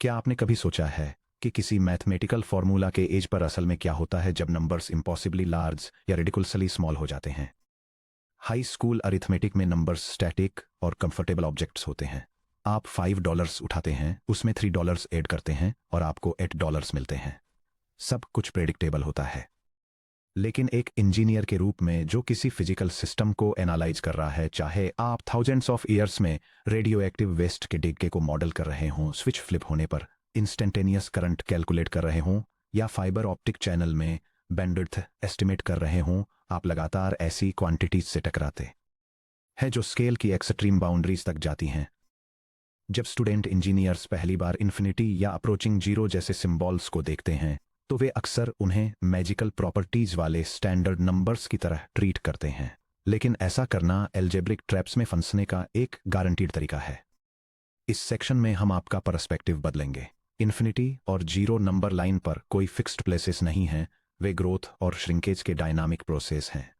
क्या आपने कभी सोचा है कि किसी मैथमेटिकल फॉर्मूला के एज पर असल में क्या होता है जब नंबर्स इम्पॉसिबली लार्ज या रिडिकुलसली स्मॉल हो जाते हैं? हाई स्कूल अरिथमेटिक में नंबर्स स्टैटिक और कंफर्टेबल ऑब्जेक्ट्स होते हैं। आप $5 उठाते हैं, उसमें $3 ऐड करते हैं और आपको $8 मिलते हैं। सब कुछ प्रेडिक्टेबल होता है। लेकिन एक इंजीनियर के रूप में जो किसी फिजिकल सिस्टम को एनालाइज कर रहा है, चाहे आप थाउजेंड्स ऑफ ईयर्स में रेडियो एक्टिव वेस्ट के डिग्गे को मॉडल कर रहे हों, स्विच फ्लिप होने पर इंस्टेंटेनियस करंट कैलकुलेट कर रहे हों, या फाइबर ऑप्टिक चैनल में बैंडविड्थ एस्टिमेट कर रहे हों, आप लगातार ऐसी क्वांटिटीज से टकराते हैं जो स्केल की एक्सट्रीम बाउंड्रीज तक जाती हैं। जब स्टूडेंट इंजीनियर्स पहली बार इन्फिनिटी या अप्रोचिंग जीरो जैसे सिंबल्स को देखते हैं तो वे अक्सर उन्हें मैजिकल प्रॉपर्टीज वाले स्टैंडर्ड नंबर्स की तरह ट्रीट करते हैं। लेकिन ऐसा करना एल्जेब्रिक ट्रैप्स में फंसने का एक गारंटीड तरीका है। इस सेक्शन में हम आपका पर्सपेक्टिव बदलेंगे। इन्फिनिटी और जीरो नंबर लाइन पर कोई फिक्स्ड प्लेसेस नहीं हैं, वे ग्रोथ और श्रिंकेज के डायनामिक प्रोसेस हैं।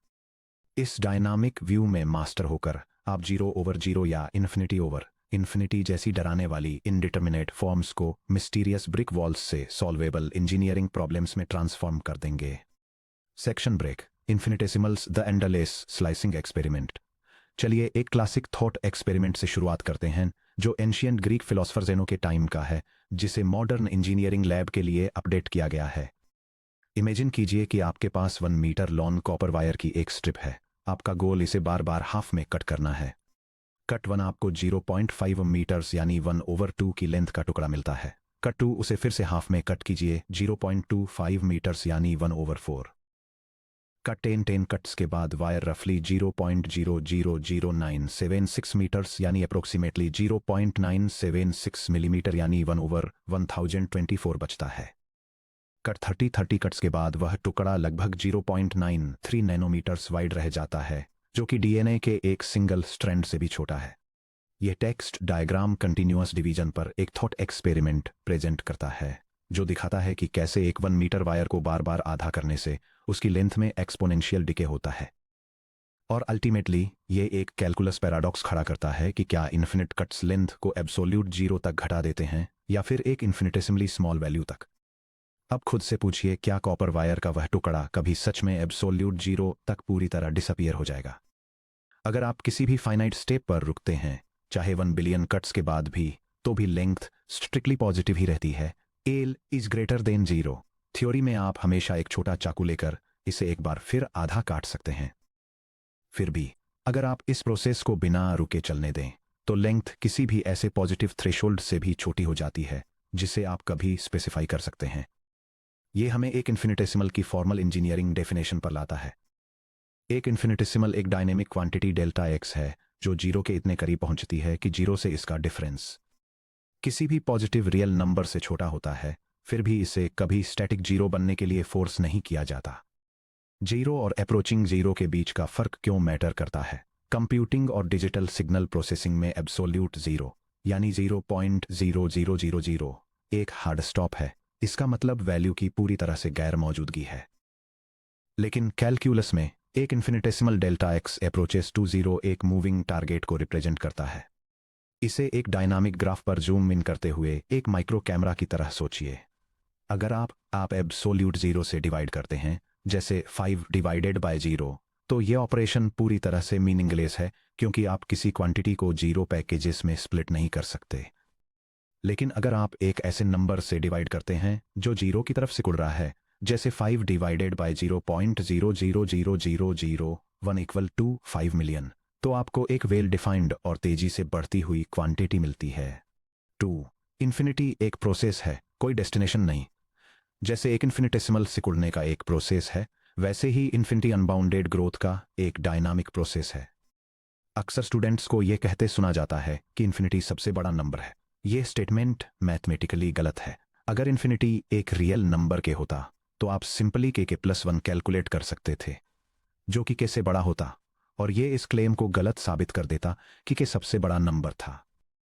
इस डायनामिक व्यू में मास्टर होकर आप जीरो ओवर जीरो या इन्फिनिटी ओवर इन्फिनिटी जैसी डराने वाली इनडिटर्मिनेट फॉर्म्स को मिस्टीरियस ब्रिक वॉल्स से सॉल्वेबल इंजीनियरिंग प्रॉब्लम्स में ट्रांसफॉर्म कर देंगे। Section break, infinitesimals the endless slicing experiment. चलिए एक क्लासिक थॉट एक्सपेरिमेंट से शुरुआत करते हैं जो एंशिएंट ग्रीक फिलोसफर ज़ेनो के टाइम का है, जिसे मॉडर्न इंजीनियरिंग लैब के लिए अपडेट किया गया है। इमेजिन कीजिए कि आपके पास 1 मीटर लॉन्ग कॉपर वायर की एक स्ट्रिप है। आपका गोल इसे बार बार हाफ में कट करना है। कट 1 आपको 0.5 मीटर्स यानी 1/2 की लेंथ का टुकड़ा मिलता है। कट 2 उसे फिर से हाफ में कट कीजिए, 0.25 मीटर्स यानी 1/4। कट 10 कट्स के बाद वायर रफली 0.0000976 मीटर्स यानी अप्रोक्सीमेटली 0.976 मिलीमीटर यानी 1/1024 बचता है। कट 30 कट्स के बाद वह टुकड़ा लगभग 0.93 नैनोमीटर्स वाइड रह जाता है, जो कि डीएनए के एक सिंगल स्ट्रैंड से भी छोटा है। यह टेक्स्ट डायग्राम कंटिन्यूअस डिवीजन पर एक थॉट एक्सपेरिमेंट प्रेजेंट करता है, जो दिखाता है कि कैसे एक 1 मीटर वायर को बार बार आधा करने से उसकी लेंथ में एक्सपोनेंशियल डिके होता है। और अल्टीमेटली ये एक कैलकुलस पैराडॉक्स खड़ा करता है कि क्या इन्फिनिट कट्स लेंथ को एब्सोल्यूट जीरो तक घटा देते हैं या फिर एक इन्फिनिटेसिमली स्मॉल वैल्यू तक। अब खुद से पूछिए, क्या कॉपर वायर का वह टुकड़ा कभी सच में एब्सोल्यूट जीरो तक पूरी तरह डिसअपियर हो जाएगा? अगर आप किसी भी फाइनाइट स्टेप पर रुकते हैं, चाहे 1 बिलियन कट्स के बाद भी, तो भी लेंथ स्ट्रिक्टली पॉजिटिव ही रहती है। L is greater than zero. Theory में आप हमेशा एक छोटा चाकू लेकर इसे एक बार फिर आधा काट सकते हैं। फिर भी अगर आप इस प्रोसेस को बिना रुके चलने दें तो लेंथ किसी भी ऐसे पॉजिटिव थ्रेशोल्ड से भी छोटी हो जाती है जिसे आप कभी स्पेसिफाई कर सकते हैं। यह हमें एक इन्फिनिटेसिमल की फॉर्मल इंजीनियरिंग डेफिनेशन पर लाता है। एक इन्फिनिटेसिमल एक डायनेमिक क्वांटिटी डेल्टा एक्स है जो जीरो के इतने करीब पहुंचती है कि जीरो से इसका डिफरेंस किसी भी पॉजिटिव रियल नंबर से छोटा होता है। फिर भी इसे कभी स्टैटिक जीरो बनने के लिए फोर्स नहीं किया जाता। जीरो और अप्रोचिंग जीरो के बीच का फर्क क्यों मैटर करता है? कंप्यूटिंग और डिजिटल सिग्नल प्रोसेसिंग में एब्सोल्यूट जीरो यानी 0.0000 एक हार्ड स्टॉप है। इसका मतलब वैल्यू की पूरी तरह से गैर मौजूदगी है। लेकिन कैलकुलस में एक infinitesimal delta X approaches to zero एक मूविंग टारगेट को रिप्रेजेंट करता है। इसे एक डायनामिक ग्राफ पर जूम इन करते हुए एक माइक्रो कैमरा की तरह सोचिए। अगर आप एब्सोल्यूट जीरो से डिवाइड करते हैं, जैसे 5 डिवाइडेड बाय जीरो, तो यह ऑपरेशन पूरी तरह से मीनिंगलेस है, क्योंकि आप किसी क्वांटिटी को जीरो पैकेजेस में स्प्लिट नहीं कर सकते। लेकिन अगर आप एक ऐसे नंबर से डिवाइड करते हैं जो जीरो की तरफ सिकुड़ रहा है, जैसे 5 divided by 0.0000001 equal to 5 million, तो आपको एक वेल डिफाइंड और तेजी से बढ़ती हुई क्वांटिटी मिलती है। 2 इन्फिनिटी एक प्रोसेस है, कोई डेस्टिनेशन नहीं। जैसे एक इन्फिनिटेसिमल सिकुड़ने का एक प्रोसेस है, वैसे ही इन्फिनिटी अनबाउंडेड ग्रोथ का एक डायनामिक प्रोसेस है। अक्सर स्टूडेंट्स को यह कहते सुना जाता है कि इन्फिनिटी सबसे बड़ा नंबर है। यह स्टेटमेंट मैथमेटिकली गलत है। अगर इन्फिनिटी एक रियल नंबर के होता तो आप सिंपली के +1 कैलकुलेट कर सकते थे, जो कि के से बड़ा होता, और यह इस क्लेम को गलत साबित कर देता कि के सबसे बड़ा नंबर था।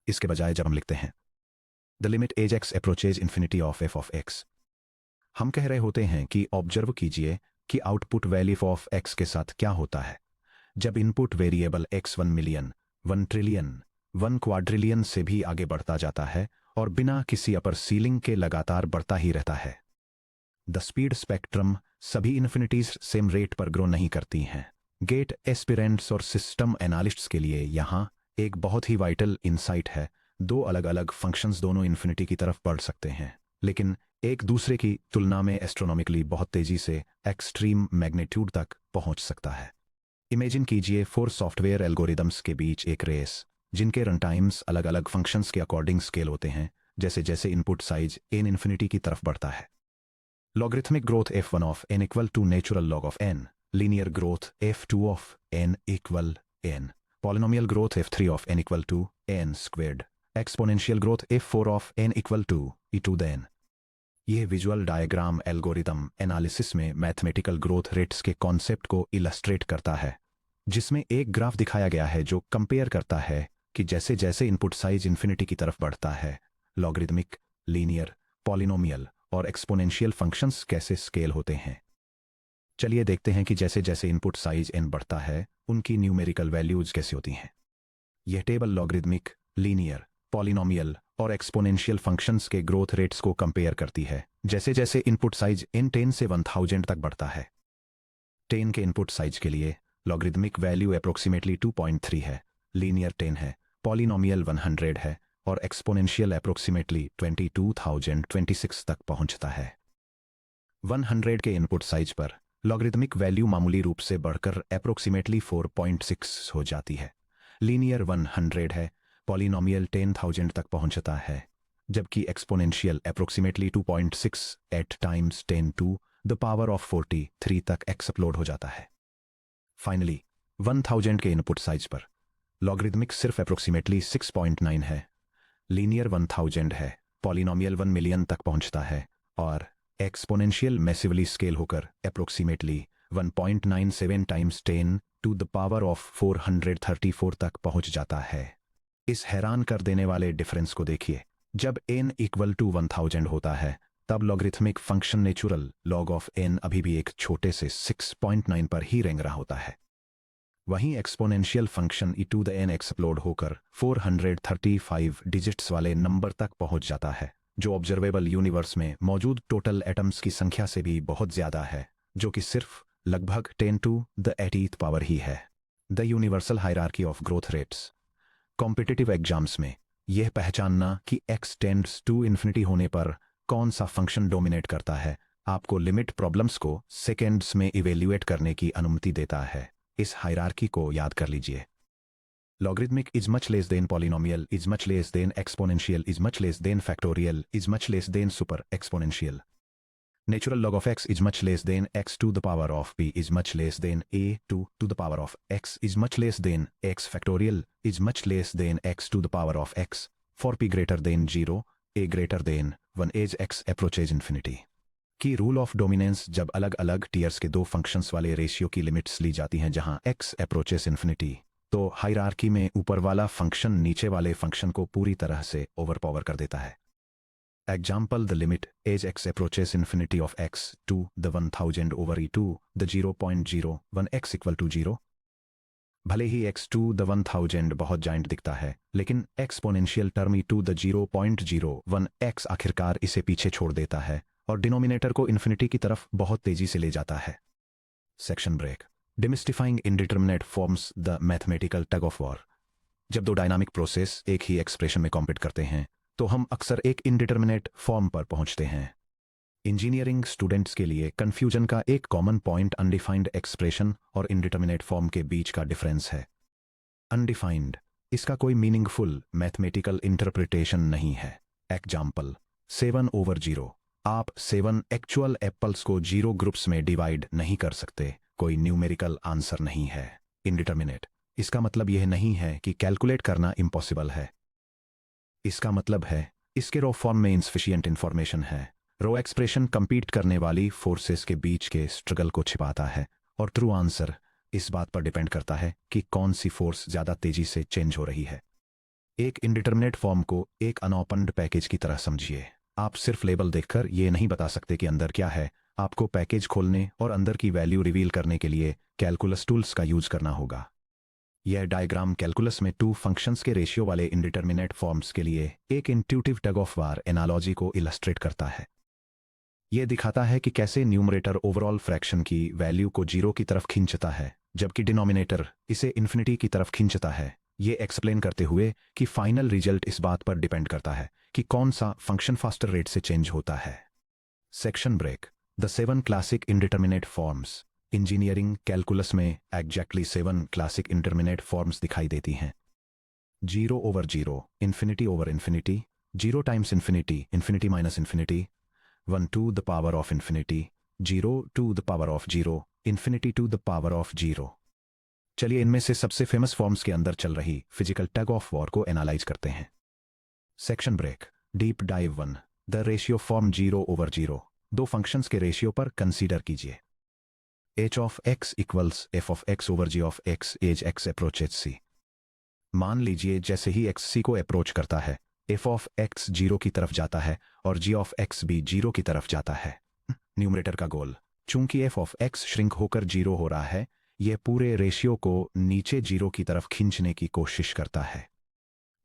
इसके बजाय जब हम लिखते हैं the limit as X approaches infinity of F of X, हम कह रहे होते हैं कि ऑब्जर्व कीजिए कि आउटपुट वैल्यू ऑफ एक्स के साथ क्या होता है जब input variable x 1 million, 1 trillion, 1 quadrillion से भी आगे बढ़ता जाता है और बिना किसी अपर सीलिंग के लगातार बढ़ता ही रहता है। द स्पीड स्पेक्ट्रम सभी इन्फिनिटीज सेम रेट पर ग्रो नहीं करती हैं। गेट एस्पिरेंट्स और सिस्टम एनालिस्ट्स के लिए यहाँ एक बहुत ही वाइटल इंसाइट है। दो अलग अलग फंक्शंस दोनों इन्फिनिटी की तरफ बढ़ सकते हैं, लेकिन एक दूसरे की तुलना में एस्ट्रोनॉमिकली बहुत तेजी से एक्सट्रीम मैग्नीट्यूड तक पहुंच सकता है। इमेजिन कीजिए 4 सॉफ्टवेयर एल्गोरिदम्स के बीच एक रेस, जिनके रन टाइम्स अलग अलग फंक्शंस के अकॉर्डिंग स्केल होते हैं जैसे जैसे इनपुट साइज n इन्फिनिटी की तरफ बढ़ता है। Logarithmic growth f1 of n equal to natural log of n, linear growth f2 of n equal n, polynomial growth f3 of n equal to n squared, exponential growth f4 of n equal to e to the n। यह visual diagram algorithm analysis में mathematical growth rates के concept को illustrate करता है, जिसमें एक graph दिखाया गया है जो कंपेयर करता है कि जैसे जैसे इनपुट साइज इन्फिनिटी की तरफ बढ़ता है, लॉगरिदमिक, लीनियर, पॉलिनोमियल और एक्सपोनेंशियल फंक्शंस कैसे स्केल होते हैं। चलिए देखते हैं कि जैसे जैसे इनपुट साइज n बढ़ता है, उनकी न्यूमेरिकल वैल्यूज कैसे होती हैं। यह टेबल लॉगरिदमिक, लीनियर, पॉलिनोमियल और एक्सपोनेंशियल फंक्शंस के ग्रोथ रेट्स को कंपेयर करती है जैसे जैसे इनपुट साइज n 10 से 1000 तक बढ़ता है। 10 के इनपुट साइज के लिए लॉगरिदमिक वैल्यू अप्रोक्सीमेटली 2.3 है, लीनियर 10 है, पॉलिनोमियल 100 है और एक्सपोनेंशियल अप्रोक्सीमेटली 22,026 तक पहुंचता है। 100 के इनपुट साइज पर लॉगरिदमिक वैल्यू मामूली रूप से बढ़कर अप्रोक्सीमेटली 4.6 हो जाती है, लीनियर 100 है, पॉलिनोमियल 10,000 तक पहुंचता है, जबकि exponential approximately 2.6 8 times 10 to the power of 43 तक एक्सप्लोड हो जाता है। फाइनली 1000 के इनपुट साइज पर लॉगरिदमिक सिर्फ अप्रोक्सीमेटली 6.9 है, लीनियर 1000 है, पॉलिनोमियल 1 मिलियन तक पहुंचता है और एक्सपोनेंशियल मैसिवली स्केल होकर approximately 1.97 times 10 to the power of 434 तक पहुंच जाता है। इस हैरान कर देने वाले डिफरेंस को देखिए। जब n इक्वल टू 1000 होता है, तब logarithmic function natural log of n अभी भी एक छोटे से 6.9 पर ही रेंग रहा होता है। वहीं exponential function e to the n explode होकर 435 डिजिट्स वाले नंबर तक पहुंच जाता है, जो ऑब्जर्वेबल यूनिवर्स में मौजूद टोटल एटम्स की संख्या से भी बहुत ज्यादा है, जो कि सिर्फ लगभग 10 टू द 80th पावर ही है। The universal hierarchy of growth rates. Competitive exams में यह पहचानना कि x टेंड्स टू इन्फिनिटी होने पर कौन सा फंक्शन डोमिनेट करता है, आपको लिमिट प्रॉब्लम्स को सेकेंड्स में इवेल्युएट करने की अनुमति देता है। इस हायरार्की को याद कर लीजिए। Logarithmic is much less than polynomial is much less than exponential is much less than factorial is much less than super exponential. Natural log of x is much less than x to the power of p is much less than a to the power of x is much less than x factorial is much less than x to the power of x. For p greater than 0, a greater than 1 as x approaches infinity. की rule of dominance जब अलग अलग tears के दो functions वाले ratio की limits ली जाती हैं जहां x अप्रोचेस इन्फिनिटी, तो हायरार्की में ऊपर वाला फंक्शन नीचे वाले फंक्शन को पूरी तरह से ओवरपावर कर देता है। Example, the limit as x approaches infinity of x to the 1000 over e to the 0.01 x equal to 0। भले ही x to the 1000 बहुत जाइंट दिखता है, लेकिन exponential term e to the 0.01 x आखिरकार इसे पीछे छोड़ देता है और डिनोमिनेटर को इन्फिनिटी की तरफ बहुत तेजी से ले जाता है। Section break. Demystifying indeterminate forms the mathematical tug of war. जब दो डायनामिक प्रोसेस एक ही एक्सप्रेशन में कॉम्पीट करते हैं, तो हम अक्सर एक इनडिटरमिनेट फॉर्म पर पहुंचते हैं। इंजीनियरिंग स्टूडेंट्स के लिए कंफ्यूजन का एक कॉमन पॉइंट अनडिफाइंड एक्सप्रेशन और इनडिटरमिनेट फॉर्म के बीच का डिफरेंस है। अनडिफाइंड, इसका कोई मीनिंगफुल मैथमेटिकल इंटरप्रिटेशन नहीं है। एग्जाम्पल 7/0। आप 7 एक्चुअल एप्पल्स को 0 ग्रुप्स में डिवाइड नहीं कर सकते, कोई न्यूमेरिकल आंसर नहीं है। इनडिटरमिनेट, इसका मतलब यह नहीं है कि कैलकुलेट करना इम्पॉसिबल है। इसका मतलब है इसके रो फॉर्म में इनसफिशिएंट इंफॉर्मेशन है। रो एक्सप्रेशन कंपीट करने वाली फोर्सेस के बीच के स्ट्रगल को छिपाता है और ट्रू आंसर इस बात पर डिपेंड करता है कि कौन सी फोर्स ज्यादा तेजी से चेंज हो रही है। एक इंडिटरमिनेट फॉर्म को एक अनओपन्ड पैकेज की तरह समझिए। आप सिर्फ लेबल देखकर ये नहीं बता सकते कि अंदर क्या है। आपको पैकेज खोलने और अंदर की वैल्यू रिवील करने के लिए कैलकुलस टूल्स का यूज करना होगा। यह डायग्राम कैलकुलस में टू फंक्शंस के रेशियो वाले इंडिटरमिनेट फॉर्म्स के लिए एक intuitive tug of war analogy को इलस्ट्रेट करता है। यह दिखाता है कि कैसे न्यूमरेटर ओवरऑल फ्रैक्शन की वैल्यू को जीरो की तरफ खींचता है जबकि डिनोमिनेटर इसे इन्फिनिटी की तरफ खींचता है। ये एक्सप्लेन करते हुए कि फाइनल रिजल्ट इस बात पर डिपेंड करता है कि कौन सा फंक्शन फास्टर रेट से चेंज होता है। Section break. The 7 classic indeterminate forms. Engineering calculus में एग्जैक्टली 7 क्लासिक इंडिटरमिनेट फॉर्म्स दिखाई देती हैं। 0 over 0, infinity over infinity, 0 times infinity, infinity minus infinity, 1 to the power of infinity, 0 to the power of 0, infinity to the power of 0। चलिए इनमें से सबसे famous forms के अंदर चल रही फिजिकल टग ऑफ वॉर को एनालाइज करते हैं। Section break. Deep dive 1। The ratio form 0 over 0। दो फंक्शंस के रेशियो पर कंसीडर कीजिए। h of x equals f of x over g of x as x approaches c। मान लीजिए जैसे ही x c को अप्रोच करता है f ऑफ x 0 की तरफ जाता है और g ऑफ x भी 0 की तरफ जाता है। न्यूमरेटर का गोल। चूंकि f ऑफ x श्रिंक होकर 0 हो रहा है, यह पूरे रेशियो को नीचे 0 की तरफ खींचने की कोशिश करता है।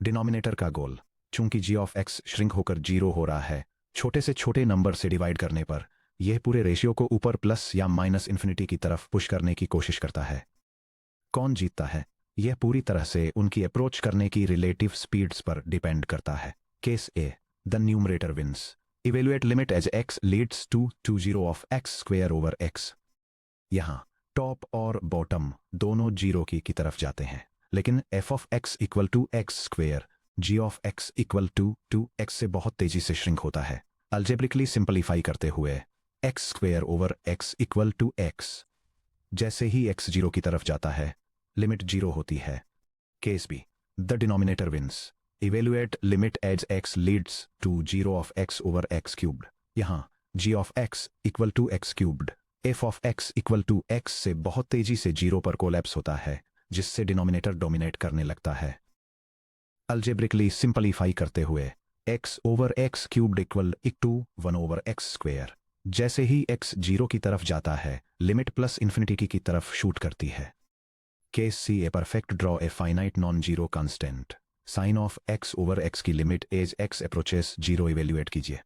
डिनोमिनेटर का गोल। चूंकि g ऑफ x श्रिंक होकर 0 हो रहा है, छोटे से छोटे नंबर से डिवाइड करने पर यह पूरे रेशियो को ऊपर प्लस या माइनस इन्फिनिटी की तरफ पुश करने की कोशिश करता है। कौन जीतता है? यह पूरी तरह से उनकी अप्रोच करने की रिलेटिव स्पीड्स पर डिपेंड करता है। Case A. The numerator wins. Evaluate limit as x leads to 20 of x square over x। यहां टॉप और बॉटम दोनों 0 की तरफ जाते हैं, लेकिन f of x equal to x square, g of x equal to 2x से बहुत तेजी से श्रिंक होता है। अल्जेब्रिकली सिंपलीफाई करते हुए x square over x equal to x। जैसे ही x 0 की तरफ जाता है, लिमिट 0 होती है। Case B. The denominator wins. Evaluate limit as x leads to 0 of x over x cubed. यहां g of x equal to x cubed f of x equal to x से बहुत तेजी से 0 पर कोलैप्स होता है, जिससे डिनोमिनेटर डोमिनेट करने लगता है। अल्जेब्रिकली सिंपलीफाई करते हुए x over x cubed equal to 1 over x square. जैसे ही x 0 की तरफ जाता है, लिमिट प्लस इन्फिनिटी की तरफ शूट करती है। Case C. A perfect draw a finite non zero constant. Sine of x over x की limit as x approaches 0 evaluate कीजिए।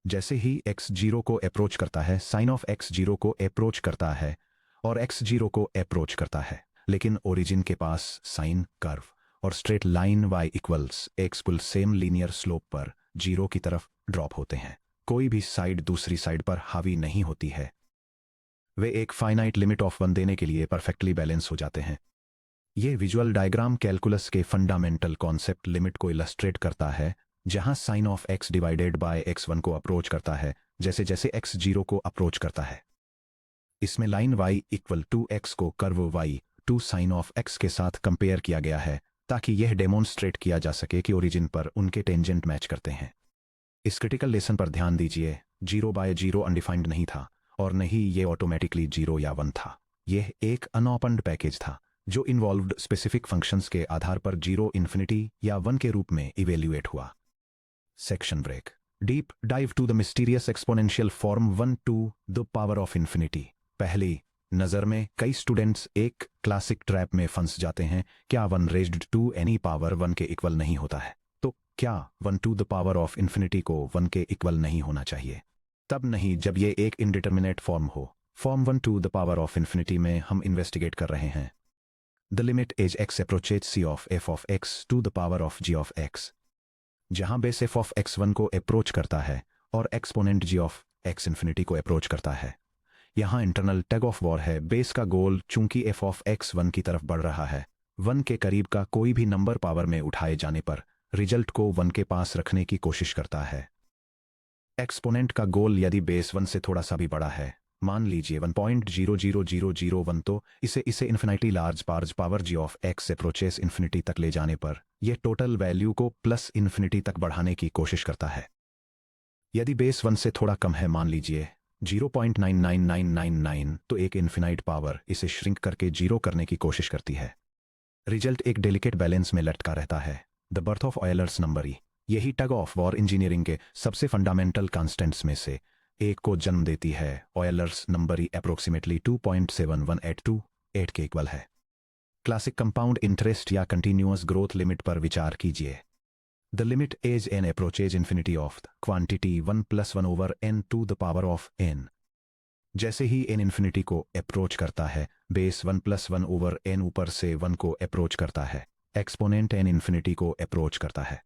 जैसे ही x 0 को अप्रोच करता है, साइन ऑफ x 0 को अप्रोच करता है और x 0 को अप्रोच करता है, लेकिन ओरिजिन के पास साइन कर्व और straight line y equals x कुल सेम लीनियर स्लोप पर 0 की तरफ ड्रॉप होते हैं। कोई भी साइड दूसरी साइड पर हावी नहीं होती है। वे एक फाइनाइट लिमिट ऑफ 1 देने के लिए परफेक्टली बैलेंस हो जाते हैं। यह विजुअल डायग्राम कैलकुलस के फंडामेंटल कॉन्सेप्ट लिमिट को इलस्ट्रेट करता है, जहां sine of x divided by x1 को अप्रोच करता है जैसे जैसे x 0 को अप्रोच करता है। इसमें line y equal to x को curve y to sine of x के साथ कंपेयर किया गया है ताकि यह डेमोन्स्ट्रेट किया जा सके कि ओरिजिन पर उनके टेंजेंट मैच करते हैं। इस क्रिटिकल लेसन पर ध्यान दीजिए, 0 बाय 0 अनडिफाइंड नहीं था और न ही ये ऑटोमेटिकली 0 या 1 था। यह एक अनओपन्ड पैकेज था जो इन्वॉल्व्ड स्पेसिफिक फंक्शंस के आधार पर 0 इन्फिनिटी या 1 के रूप में इवेल्युएट हुआ। Section break. Deep dive to the mysterious exponential form 1 to the power of infinity. पहली नजर में कई स्टूडेंट्स एक क्लासिक ट्रैप में फंस जाते हैं। क्या 1 रेज्ड टू एनी पावर 1 के इक्वल नहीं होता है? तो क्या 1 to the power of infinity को 1 के इक्वल नहीं होना चाहिए? तब नहीं जब ये एक इंडिटरमिनेट फॉर्म हो। Form 1 to the power of infinity में हम इन्वेस्टिगेट कर रहे हैं the limit as x approaches c of f of x to the power of g of x, जहां बेस f ऑफ x1 को अप्रोच करता है और exponent g of x infinity को अप्रोच करता है। यहां इंटरनल टग ऑफ वॉर है। बेस का गोल चूंकि f ऑफ x 1 की तरफ बढ़ रहा है, 1 के करीब का कोई भी नंबर पावर में उठाए जाने पर रिजल्ट को 1 के पास रखने की कोशिश करता है। एक्सपोनेंट का गोल यदि बेस 1 से थोड़ा सा भी बड़ा है, मान लीजिए 1.00001, तो इसे infinity large power g of x approaches infinity तक ले जाने पर यह टोटल वैल्यू को प्लस इन्फिनिटी तक बढ़ाने की कोशिश करता है। यदि बेस 1 से थोड़ा कम है, मान लीजिए 0.99999, तो एक इन्फिनाइट पावर इसे श्रिंक करके 0 करने की कोशिश करती है। रिजल्ट एक डेलिकेट बैलेंस में लटका रहता है, the birth of Euler's number e. यही टग ऑफ वॉर इंजीनियरिंग के सबसे फंडामेंटल कांस्टेंट्स में से एक को जन्म देती है। ऑयलर्स नंबर ई अप्रोक्सीमेटली 2.71828 के इक्वल है। क्लासिक कंपाउंड इंटरेस्ट या कंटिन्यूअस ग्रोथ लिमिट पर विचार कीजिए। The limit as n approaches infinity of the quantity 1 + 1 over n to the power of n। जैसे ही n इन्फिनिटी को अप्रोच करता है, बेस 1 + 1 ओवर n ऊपर से 1 को अप्रोच करता है, एक्सपोनेंट n इन्फिनिटी को अप्रोच करता है।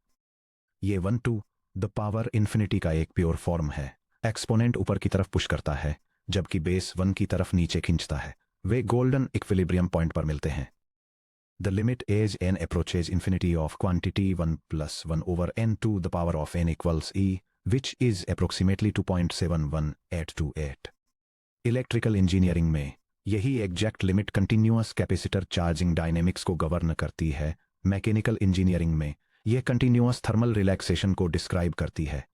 ये 1 टू द पावर इन्फिनिटी का एक प्योर फॉर्म है। एक्सपोनेंट ऊपर की तरफ पुश करता है, जबकि बेस 1 की तरफ नीचे खींचता है। वे गोल्डन इक्विलिब्रियम पॉइंट पर मिलते हैं। The limit as n approaches infinity of quantity 1 + 1 over n to the power of n equals e, which is approximately 2.71828। Electrical engineering में यही exact limit continuous capacitor charging dynamics को govern करती है। Mechanical engineering में यह continuous thermal relaxation को describe करती है।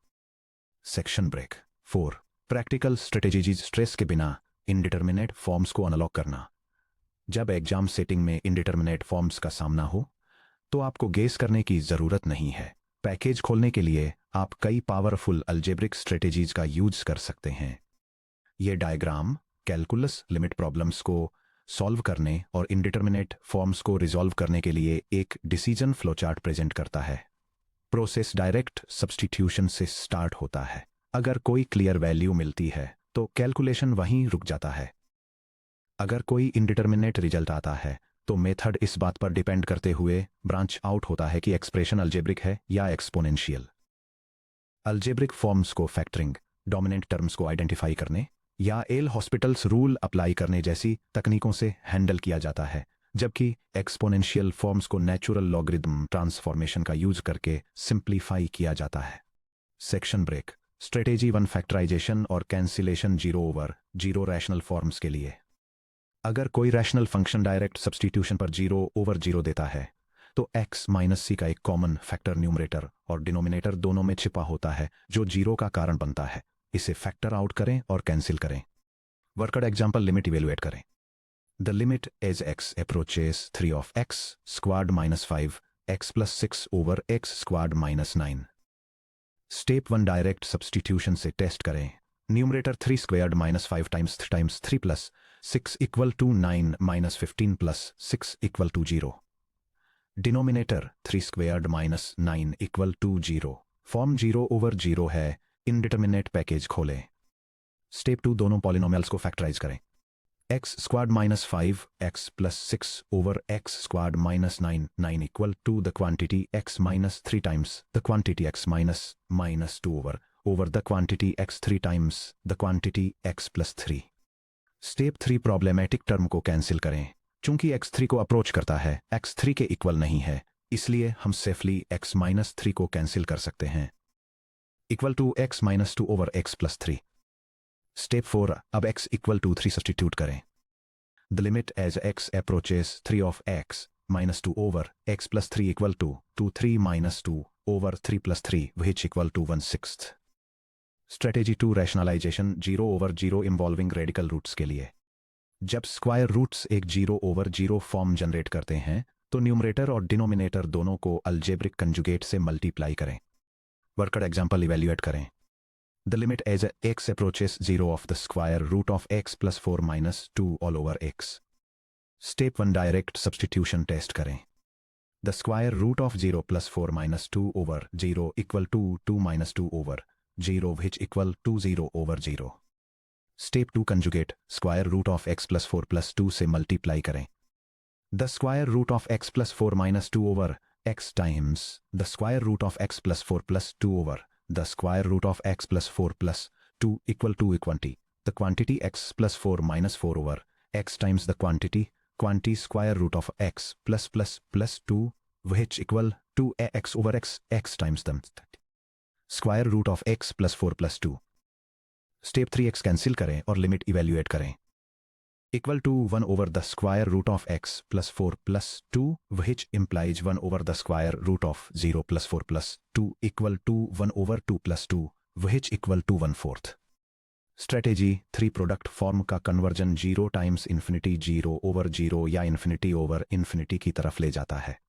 Section break 4। Practical strategies. Stress के बिना इनडिटर्मिनेट फॉर्म्स को अनलॉक करना। जब एग्जाम सेटिंग में इनडिटर्मिनेट फॉर्म्स का सामना हो तो आपको गेस करने की जरूरत नहीं है। पैकेज खोलने के लिए आप कई पावरफुल अलजेब्रिक स्ट्रेटेजीज का यूज कर सकते हैं। ये डायग्राम कैलकुलस लिमिट प्रॉब्लम्स को सॉल्व करने और इनडिटर्मिनेट फॉर्म्स को रिजॉल्व करने के लिए एक डिसीजन फ्लोचार्ट प्रेजेंट करता है। प्रोसेस डायरेक्ट सब्स्टिट्यूशन से स्टार्ट होता है। अगर कोई क्लियर वैल्यू मिलती है तो कैलकुलेशन वहीं रुक जाता है। अगर कोई इनडिटर्मिनेट रिजल्ट आता है तो मेथड इस बात पर डिपेंड करते हुए ब्रांच आउट होता है कि एक्सप्रेशन अलजेब्रिक है या एक्सपोनेंशियल। अलजेब्रिक फॉर्म्स को फैक्टरिंग, डोमिनेंट टर्म्स को आइडेंटिफाई करने या एल हॉस्पिटल्स रूल अप्लाई करने जैसी तकनीकों से हैंडल किया जाता है, जबकि एक्सपोनेंशियल फॉर्म्स को नेचुरल लॉगरिथम ट्रांसफॉर्मेशन का यूज करके सिंप्लीफाई किया जाता है। Section break. स्ट्रेटेजी 1 फैक्टराइजेशन और कैंसिलेशन 0/0 रैशनल फॉर्म्स के लिए। अगर कोई रैशनल फंक्शन डायरेक्ट सब्स्टिट्यूशन पर 0/0 देता है तो x - c का एक कॉमन फैक्टर न्यूमरेटर और डिनोमिनेटर दोनों में छिपा होता है, जो 0 का कारण बनता है। इसे फैक्टर आउट करें और कैंसिल करें। वर्कड एग्जाम्पल लिमिट इवेलुएट करें। The limit as x approaches 3 of x squared -5 x + 6 over x squared -9। Step 1 direct substitution से टेस्ट करें। Numerator 3 squared -5 times 3 + 6 = 9 - 15 + 6 = 0। Denominator 3 squared -9 = 0। Form 0/0 है। इनडिटर्मिनेट पैकेज खोलें। Step 2 दोनों polynomials को factorise करें। x squared -5 x + 6 over x squared -9 = the quantity x - 3 times the quantity x -2 over the quantity x 3 times the quantity x + 3। Step 3 problematic term को cancel करें। चूंकि x3 को approach करता है, x3 के इक्वल नहीं है, इसलिए हम सेफली x - 3 को कैंसिल कर सकते हैं। = x - 2 ओवर x + 3। स्टेप 4 अब x = 3 सब्स्टिट्यूट करें। The limit as x approaches 3 of x - 2 over x + 3 = 3 - 2 over 3 + 3 which = 1/6। Strategy 2 rationalization 0/0 involving radical roots के लिए। जब स्क्वायर रूट्स एक 0/0 फॉर्म जनरेट करते हैं तो न्यूमरेटर और डिनोमिनेटर दोनों को अलजेब्रिक कंजुगेट से मल्टीप्लाई करें। वर्कड एग्जाम्पल इवेल्युएट करें। The limit as x approaches 0 of the square root of x + 4 - 2 all over x। Step 1 direct substitution test करें। The square root of 0 + 4 - 2 over 0 = 2 - 2 over 0 which = 0/0। Step 2 conjugate square root of x + 4 + 2 से multiply करें। The square root of x + 4 - 2 over x times the square root of x + 4 + 2 over the square root of x + 4 + 2 = 20। The quantity x + 4 - 4 over x times the quantity square root of x ++ 2 which = 2x over x times the square root of x + 4 + 2। Step 3 x cancel करें और limit evaluate करें। =1 over the square root of x + 4 + 2 which implies 1 over the square root of 0 + 4 + 2 = 1 over 2 + 2 which = 1/4। Strategy 3 product form का conversion 0 times infinity 0/0 या infinity की तरफ ले जाता है।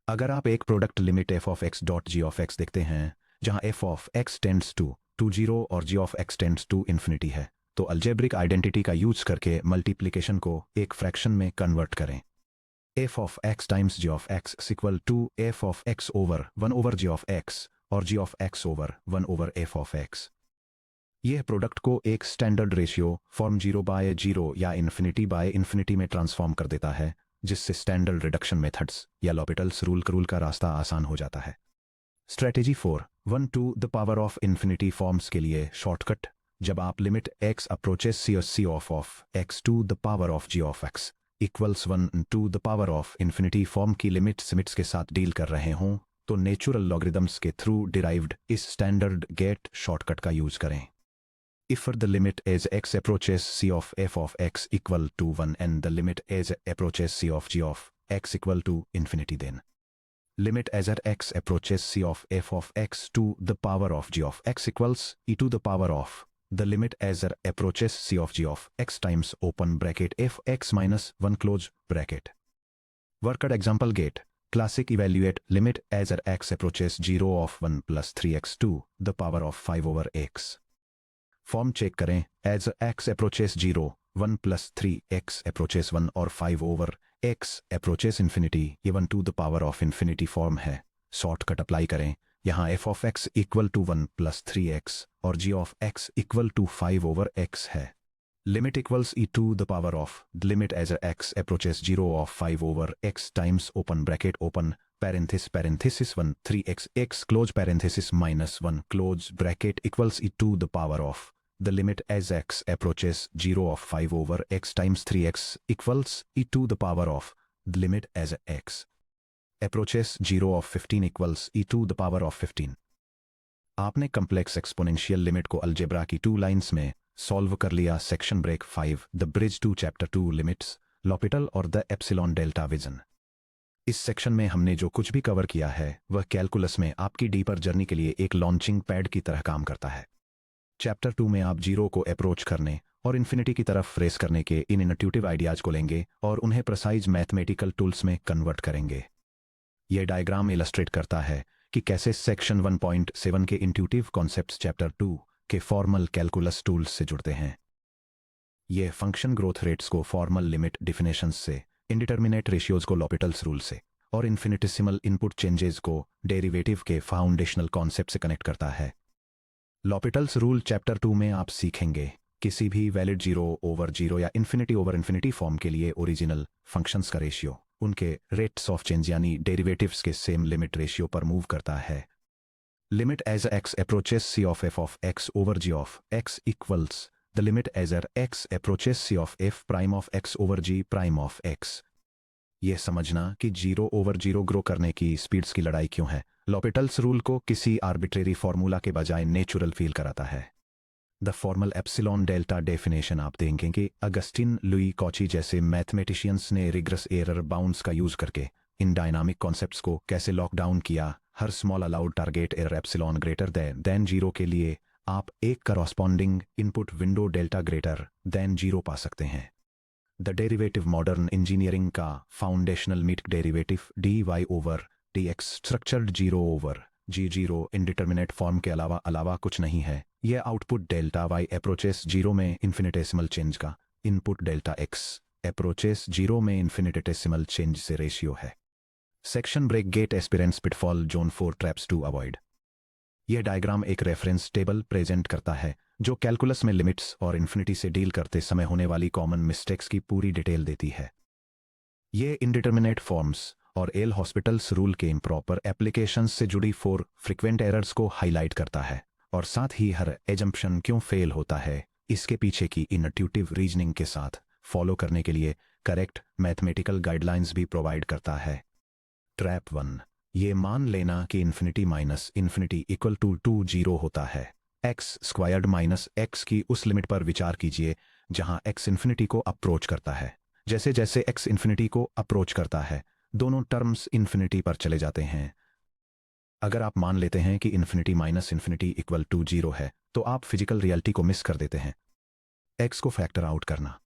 अगर आप एक प्रोडक्ट लिमिट f(x.g) देखते हैं जहां f of x tends to 0 और g of x tends to infinity है, तो अलजेब्रिक आइडेंटिटी का यूज करके मल्टीप्लिकेशन को एक फ्रैक्शन में कन्वर्ट करें। f of x times g of x is equal to f of x over 1 over g of x और g of x over 1 over f of x। यह product को एक standard ratio form 0/0 या infinity में transform कर देता है, जिससे स्टैंडर्ड रिडक्शन मेथड्स या लॉपिटल्स रूल का रास्ता आसान हो जाता है। Strategy 4 1 to the power of infinity forms के लिए शॉर्टकट। जब आप limit x approaches c of x to the power of g of x equals 1 to the power of infinity form की लिमिट्स के साथ डील कर रहे हों तो नेचुरल लॉगरिदम्स के थ्रू डिराइव्ड इस स्टैंडर्ड गेट शॉर्टकट का यूज करें। If the limit as x approaches c of f of x equal to 1 and the limit as approaches c of g of x equal to infinity, then limit as x approaches c of f of x to the power of g of x equals e to the power of the limit as approaches c of g of x times open bracket f x minus 1 close bracket. Worked example get classic evaluate limit as x approaches 0 of 1 plus 3x to the power of 5 over x. Form check करें as x approaches 0 1 plus 3x approaches 1 और 5 over x approaches infinity ये 1 to the power of infinity form है। Shortcut apply करें, यहाँ f of x equal to 1 plus 3x और g of x equal to 5 over x है। Limit equals e to the power of the limit as x approaches 0 of 5 over x times open bracket open parenthesis 1 3x x close parenthesis minus 1 close bracket equals e to the power of the limit as x approaches 0 of 5 over x times 3x equals e to the power of the limit as x approaches 0 of 15 equals e to the power of 15। आपने complex exponential limit को algebra की 2 lines में solve कर लिया। Section break 5 the bridge to chapter 2 limits L'Hopital और the epsilon delta vision. इस section में हमने जो कुछ भी कवर किया है वह कैलकुलस में आपकी डीपर जर्नी के लिए एक लॉन्चिंग पैड की तरह काम करता है। चैप्टर 2 में आप जीरो को अप्रोच करने और इन्फिनिटी की तरफ रेस करने के इन इंट्यूटिव आइडियाज को लेंगे और उन्हें प्रिसाइज मैथमेटिकल टूल्स में कन्वर्ट करेंगे। यह डायग्राम इलस्ट्रेट करता है कि कैसे सेक्शन 1.7 के इंट्यूटिव कॉन्सेप्ट्स चैप्टर 2 के फॉर्मल कैलकुलस टूल्स से जुड़ते हैं। यह फंक्शन ग्रोथ रेट्स को फॉर्मल लिमिट डिफिनेशंस से, इंडिटरमिनेट रेशियोज को लॉपिटल्स रूल से और इन्फिनिटेसिमल इनपुट चेंजेस को डेरिवेटिव के फाउंडेशनल कॉन्सेप्ट से कनेक्ट करता है। लॉपिटल्स रूल चैप्टर 2 में आप सीखेंगे किसी भी वैलिड 0 ओवर 0 या इन्फिनिटी ओवर इन्फिनिटी फॉर्म के लिए ओरिजिनल फंक्शंस का रेशियो उनके रेट्स ऑफ चेंज यानी डेरिवेटिव्स के सेम लिमिट रेशियो पर मूव करता है। Limit as x approaches c of f of x over g of x equals the limit as x approaches c of f prime of x over g prime of x। यह समझना कि 0 over 0 grow करने की speeds की लड़ाई क्यों है लॉपिटल्स rule को किसी आर्बिट्रेरी फॉर्मूला के बजाय नेचुरल फील कराता है। The formal epsilon delta definition आप देखेंगे कि अगस्टिन लुई कॉची जैसे मैथमेटिशियंस ने रिग्रेस एरर बाउंड्स का यूज करके इन डायनामिक कॉन्सेप्ट्स को कैसे लॉकडाउन किया। हर small allowed target error epsilon greater than 0 के लिए आप एक corresponding input window delta greater than 0 पा सकते हैं। द डेरिवेटिव मॉडर्न इंजीनियरिंग का foundational meet derivative dy over dx structured 0 over g0 indeterminate form के अलावा कुछ नहीं है। यह आउटपुट डेल्टा y अप्रोचेस 0 में इन्फिनिटेसिमल चेंज का इनपुट डेल्टा x अप्रोचेस 0 में इन्फिनिटेसिमल चेंज से रेशियो है। Section break GATE aspirants pitfall zone 4 traps to avoid. यह डायग्राम एक रेफरेंस टेबल प्रेजेंट करता है जो कैलकुलस में लिमिट्स और इन्फिनिटी से डील करते समय होने वाली कॉमन मिस्टेक्स की पूरी डिटेल देती है। यह इंडिटरमिनेट फॉर्म्स और एल हॉस्पिटल्स रूल के इम्प्रॉपर एप्लीकेशंस से जुड़ी 4 फ्रीक्वेंट एरर्स को हाईलाइट करता है और साथ ही हर एजम्पशन क्यों फेल होता है इसके पीछे की इंट्यूटिव रीजनिंग के साथ फॉलो करने के लिए करेक्ट मैथमेटिकल गाइडलाइंस भी प्रोवाइड करता है। ट्रैप 1 ये मान लेना कि infinity minus infinity equal to 0 होता है। एक्स स्क्वायर्ड माइनस एक्स की उस लिमिट पर विचार कीजिए जहां एक्स इन्फिनिटी को अप्रोच करता है। जैसे जैसे एक्स इन्फिनिटी को अप्रोच करता है दोनों टर्म्स इन्फिनिटी पर चले जाते हैं। अगर आप मान लेते हैं कि infinity minus infinity equal to 0 है तो आप फिजिकल रियलिटी को मिस कर देते हैं। एक्स को फैक्टर आउट करना।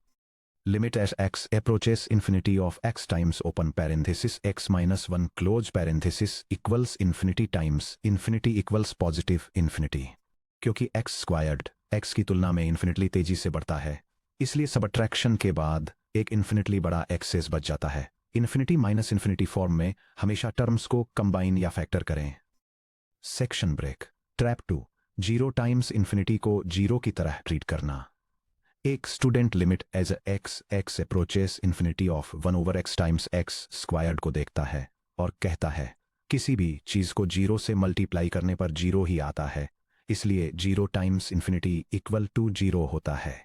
Limit as x approaches infinity of x times open parenthesis x minus 1 close parenthesis equals infinity times infinity equals positive infinity. क्योंकि एक्स स्क्वायर्ड एक्स की तुलना में इन्फिनिटली तेजी से बढ़ता है इसलिए सबट्रैक्शन के बाद एक इन्फिनिटली बड़ा एक्सेस बच जाता है इन्फिनिटी माइनस इन्फिनिटी फॉर्म में हमेशा टर्म्स को कंबाइन या फैक्टर करें। Section break. Trap 2, 0 times infinity को 0 की तरह ट्रीट करना। एक student limit as x approaches infinity of 1/x times x squared को देखता है और कहता है किसी भी चीज को 0 से मल्टीप्लाई करने पर 0 ही आता है, इसलिए 0 टाइम्स इन्फिनिटी इक्वल टू 0 होता है।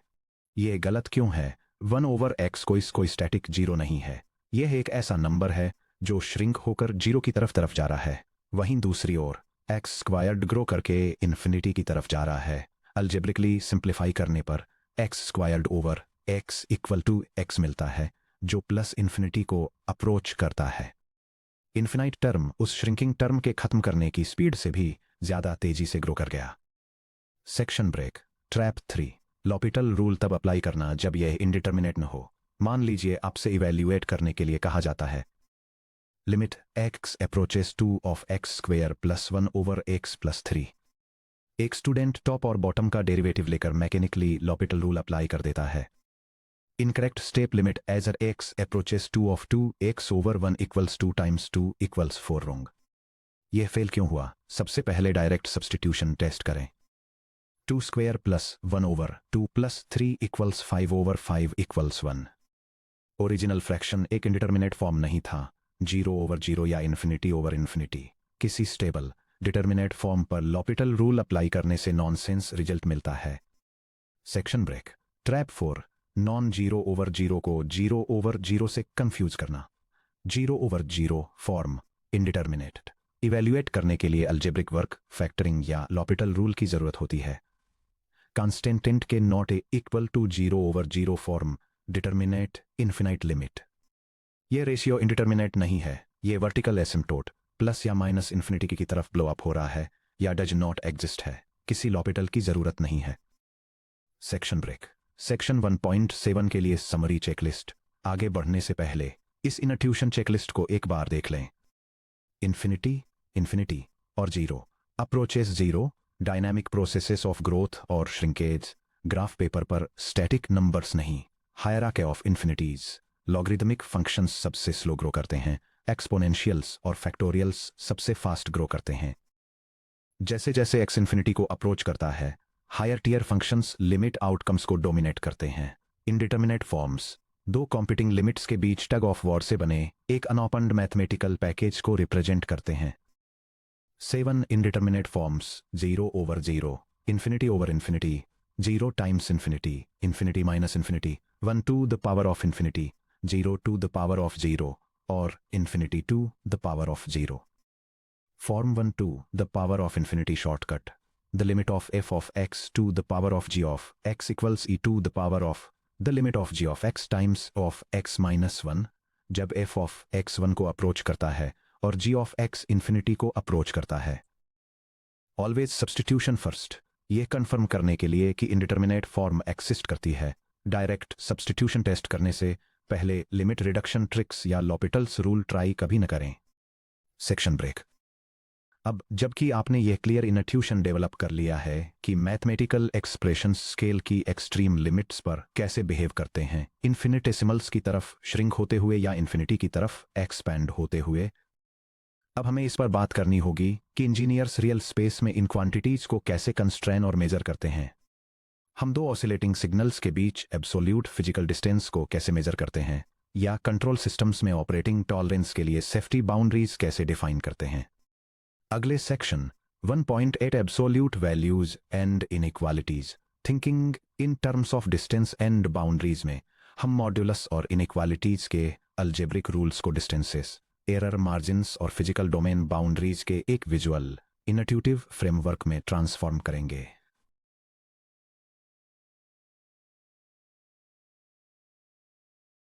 ये गलत क्यों है? 1/x कोई स्टैटिक 0 नहीं है। यह एक ऐसा नंबर है जो श्रिंक होकर 0 की तरफ जा रहा है। वहीं दूसरी ओर x स्क्वायर्ड ग्रो करके इन्फिनिटी की तरफ जा रहा है। अल्जेब्रिकली सिंप्लीफाई करने पर x squared over x equal to x मिलता है, जो प्लस इन्फिनिटी को अप्रोच करता है। इन्फिनाइट टर्म उस श्रिंकिंग टर्म के खत्म करने की स्पीड से भी ज्यादा तेजी से ग्रो कर गया। Section break. Trap 3, L'Hopital rule तब अप्लाई करना जब यह इंडिटर्मिनेट न हो। मान लीजिए आपसे इवैल्यूएट करने के लिए कहा जाता है limit x approaches 2 of x square plus 1/x plus 3। एक स्टूडेंट टॉप और बॉटम का डेरिवेटिव लेकर मैकेनिकली लॉपिटल रूल अप्लाई कर देता है। Incorrect step limit as x approaches 2 of 2x/1 equals 2 times 2 equals 4 wrong. यह फेल क्यों हुआ? सबसे पहले डायरेक्ट सब्स्टिट्यूशन टेस्ट करें। 2 square plus 1/2 plus 3 equals 5/5 equals 1। Original fraction एक इंडिटर्मिनेट फॉर्म नहीं था। 0/0 या इन्फिनिटी। किसी स्टेबल डिटर्मिनेट फॉर्म पर लॉपिटल रूल अप्लाई करने से नॉनसेंस रिजल्ट मिलता है। Section break. ट्रैप 4, नॉन 0/0 को 0/0 से कंफ्यूज करना। 0/0 फॉर्म इंडिटर्मिनेट इवैल्यूएट करने के लिए अल्जेब्रिक वर्क, फैक्टरिंग या लॉपिटल रूल की जरूरत होती है। कांस्टेंटेंट के not equal to 0/0 form determinate infinite limit. यह रेशियो इंडिटर्मिनेट नहीं है। यह वर्टिकल एसिम्प्टोट प्लस या माइनस इन्फिनिटी की तरफ ब्लो अप हो रहा है या डज नॉट एग्जिस्ट है। किसी लॉपिटल की जरूरत नहीं है। Section break. सेक्शन 1.7 के लिए समरी चेकलिस्ट। आगे बढ़ने से पहले इस इनट्यूशन चेकलिस्ट को एक बार देख लें। इन्फिनिटी और 0 approaches 0, dynamic processes of growth और श्रिंकेज। ग्राफ पेपर पर स्टैटिक नंबर्स नहीं, hierarchy of infinities. Logarithmic functions सबसे स्लो ग्रो करते हैं, एक्सपोनेंशियल्स और फैक्टोरियल्स सबसे फास्ट ग्रो करते हैं। जैसे जैसे x इन्फिनिटी को अप्रोच करता है, higher tier functions limit outcomes को डोमिनेट करते हैं। इंडिटर्मिनेट फॉर्म्स दो कॉम्पिटिंग लिमिट्स के बीच टग ऑफ वॉर से बने एक अनओपन्ड मैथमेटिकल पैकेज को रिप्रेजेंट करते हैं। 7 indeterminate forms 0/0, infinity, 0 times infinity minus infinity, 1 to the power of infinity, 0 to the power of 0, और infinity to the power of 0. Form 1 to the power of infinity shortcut. The limit of f of x to the power of g of x equals e to the power of the limit of g of x times of x minus 1, जब f of x 1 को approach करता है और g of x infinity को approach करता है। Always substitution first. यह confirm करने के लिए कि इंडिटर्मिनेट फॉर्म एक्सिस्ट करती है, डायरेक्ट सब्स्टिट्यूशन टेस्ट करने से पहले लिमिट रिडक्शन ट्रिक्स या लॉपिटल्स रूल ट्राई कभी न करें। Section break. अब जबकि आपने यह क्लियर इनट्यूशन डेवलप कर लिया है कि मैथमेटिकल एक्सप्रेशंस स्केल की एक्सट्रीम लिमिट्स पर कैसे बिहेव करते हैं, इन्फिनिटेसिमल्स की तरफ श्रिंक होते हुए या इन्फिनिटी की तरफ एक्सपैंड होते हुए, अब हमें इस पर बात करनी होगी कि इंजीनियर्स रियल स्पेस में इन क्वांटिटीज को कैसे कंस्ट्रेन और मेजर करते हैं। हम दो ऑसिलेटिंग सिग्नल्स के बीच एब्सोल्यूट फिजिकल डिस्टेंस को कैसे मेजर करते हैं, या कंट्रोल सिस्टम्स में ऑपरेटिंग टॉलरेंस के लिए सेफ्टी बाउंड्रीज कैसे डिफाइन करते हैं। अगले section 1.8 absolute values and inequalities, thinking in terms of distance and boundaries में हम मॉड्यूलस और इनइक्वालिटीज के अल्जेब्रिक रूल्स को डिस्टेंसेस, एरर मार्जिन्स और फिजिकल डोमेन बाउंड्रीज के एक विजुअल इनट्यूटिव फ्रेमवर्क में ट्रांसफॉर्म करेंगे।